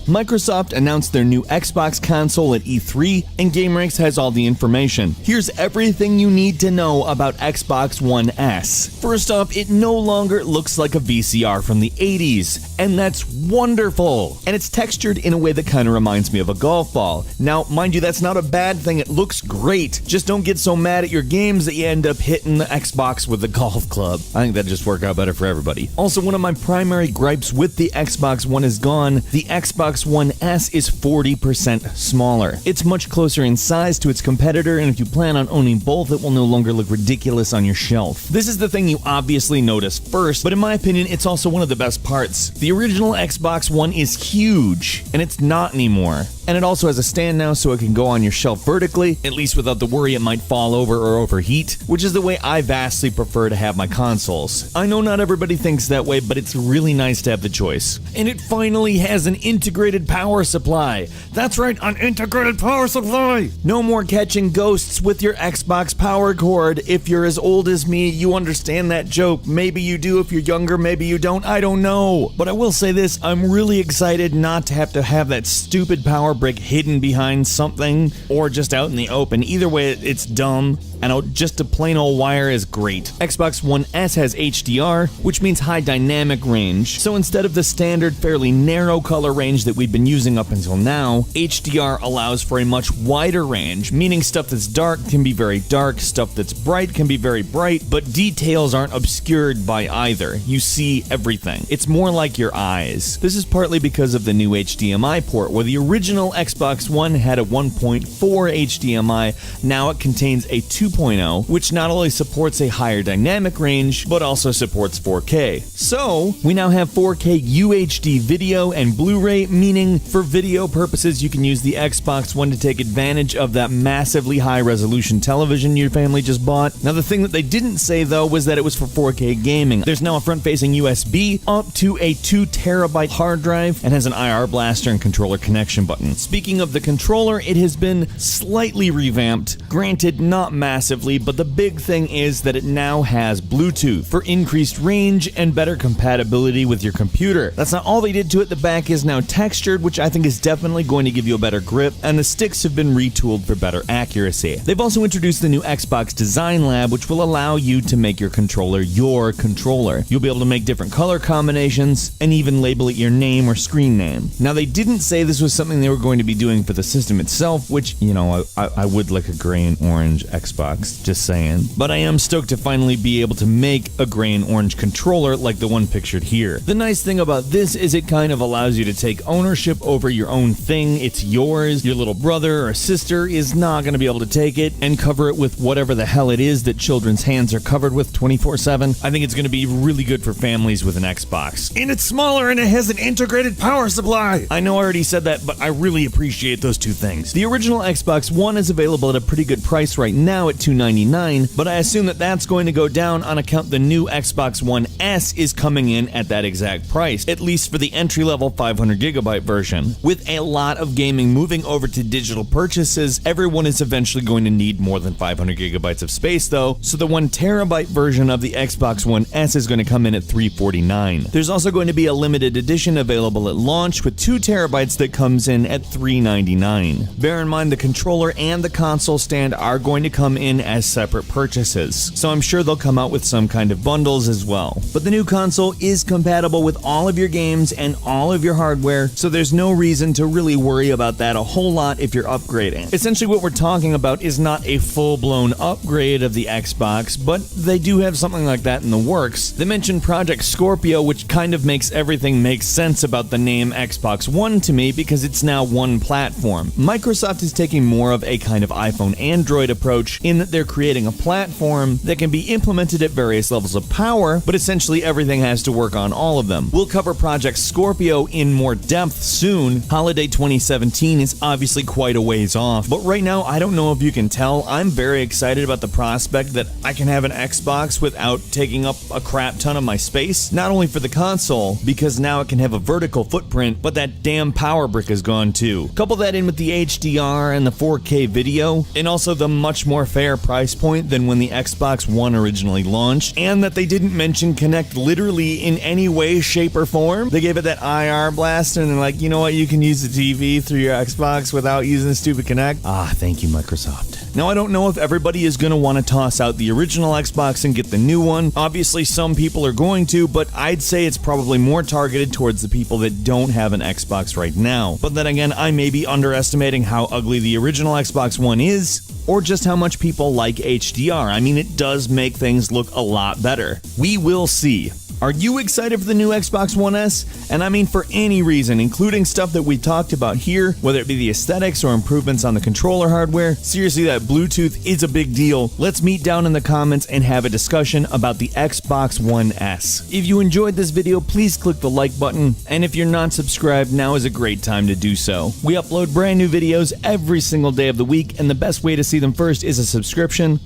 Microsoft announced their new Xbox console at E3, and GameRanks has all the information. Here's everything you need to know about Xbox One S. First off, it no longer looks like a VCR from the 80s, and that's wonderful! And it's textured in a way that kind of reminds me of a golf ball. Now, mind you, that's not a bad thing, it looks great. Just don't get so mad at your games that you end up hitting the Xbox with a golf club. I think that'd just work out better for everybody. Also, one of my primary gripes with the Xbox One is gone. The Xbox One S is 40% smaller. It's much closer in size to its competitor, and if you plan on owning both, it will no longer look ridiculous on your shelf. This is the thing you obviously notice first, but in my opinion, it's also one of the best parts. The original Xbox One is huge, and it's not anymore. And it also has a stand now so it can go on your shelf vertically, at least without the worry it might fall over or overheat, which is the way I vastly prefer to have my consoles. I know not everybody thinks that way, but it's really nice to have the choice. And it finally has an integrated power supply. That's right, an integrated power supply! No more catching ghosts with your Xbox power cord. If you're as old as me, you understand that joke. Maybe you do if you're younger, maybe you don't, I don't know. But I will say this, I'm really excited not to have that stupid power brick hidden behind something or just out in the open. Either way, it's dumb. And just a plain old wire is great. Xbox One S has HDR, which means high dynamic range. So instead of the standard fairly narrow color range that we've been using up until now, HDR allows for a much wider range, meaning stuff that's dark can be very dark, stuff that's bright can be very bright, but details aren't obscured by either. You see everything. It's more like your eyes. This is partly because of the new HDMI port, where the original Xbox One had a 1.4 HDMI, now it contains a 2.0, which not only supports a higher dynamic range, but also supports 4K. So, we now have 4K UHD video and Blu-ray, meaning for video purposes you can use the Xbox One to take advantage of that massively high-resolution television your family just bought. Now the thing that they didn't say though was that it was for 4K gaming. There's now a front-facing USB up to a 2TB hard drive and has an IR blaster and controller connection button. Speaking of the controller, it has been slightly revamped, granted not massively, but the big thing is that it now has Bluetooth for increased range and better compatibility with your computer. That's not all they did to it. The back is now textured, which I think is definitely going to give you a better grip, and the sticks have been retooled for better accuracy. They've also introduced the new Xbox Design Lab, which will allow you to make your controller your controller. You'll be able to make different color combinations and even label it your name or screen name. Now they didn't say this was something they were going to be doing for the system itself, which, you know, I would like a gray and orange Xbox, just saying. But I am stoked to finally be able to make a gray and orange controller like the one pictured here. The nice thing about this is it kind of allows you to take ownership over your own thing. It's yours. Your little brother or sister is not going to be able to take it and cover it with whatever the hell it is that children's hands are covered with 24/7. I think it's going to be really good for families with an Xbox. And it's smaller and it has an integrated power supply. I know I already said that, but I really appreciate those two things. The original Xbox One is available at a pretty good price right now at $299, but I assume that that's going to go down on account the new Xbox One S is coming in at that exact price, at least for the entry-level 500GB version. With a lot of gaming moving over to digital purchases, everyone is eventually going to need more than 500GB of space though, so the 1TB version of the Xbox One S is going to come in at $349. There's also going to be a limited edition available at launch with 2TB that comes in at $399. Bear in mind the controller and the console stand are going to come in as separate purchases, so I'm sure they'll come out with some kind of bundles as well. But the new console is compatible with all of your games and all of your hardware, so there's no reason to really worry about that a whole lot if you're upgrading. Essentially what we're talking about is not a full-blown upgrade of the Xbox, but they do have something like that in the works. They mentioned Project Scorpio, which kind of makes everything make sense about the name Xbox One to me because it's now one platform. Microsoft is taking more of a kind of iPhone Android approach in that they're creating a platform that can be implemented at various levels of power, but essentially everything has to work on all of them. We'll cover Project Scorpio in more depth soon. Holiday 2017 is obviously quite a ways off, but right now I don't know if you can tell, I'm very excited about the prospect that I can have an Xbox without taking up a crap ton of my space. Not only for the console, because now it can have a vertical footprint, but that damn power brick is gone too. Couple that in with the HDR and the 4K video, and also the much more favorable fair price point than when the Xbox One originally launched, and that they didn't mention Kinect literally in any way, shape, or form. They gave it that IR blast, and they're like, you know what, you can use the TV through your Xbox without using the stupid Kinect. Thank you, Microsoft. Now, I don't know if everybody is going to want to toss out the original Xbox and get the new one. Obviously, some people are going to, but I'd say it's probably more targeted towards the people that don't have an Xbox right now. But then again, I may be underestimating how ugly the original Xbox One is, or just how much people like HDR. I mean, it does make things look a lot better. We will see. Are you excited for the new Xbox One S? And I mean for any reason, including stuff that we talked about here, whether it be the aesthetics or improvements on the controller hardware. Seriously, that Bluetooth is a big deal. Let's meet down in the comments and have a discussion about the Xbox One S. If you enjoyed this video, please click the like button, and if you're not subscribed, now is a great time to do so. We upload brand new videos every single day of the week, and the best way to see them first is a subscription.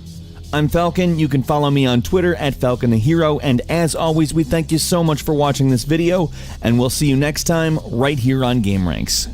I'm Falcon. You can follow me on Twitter at Falcon the Hero, and as always, we thank you so much for watching this video, and we'll see you next time right here on Game Ranks.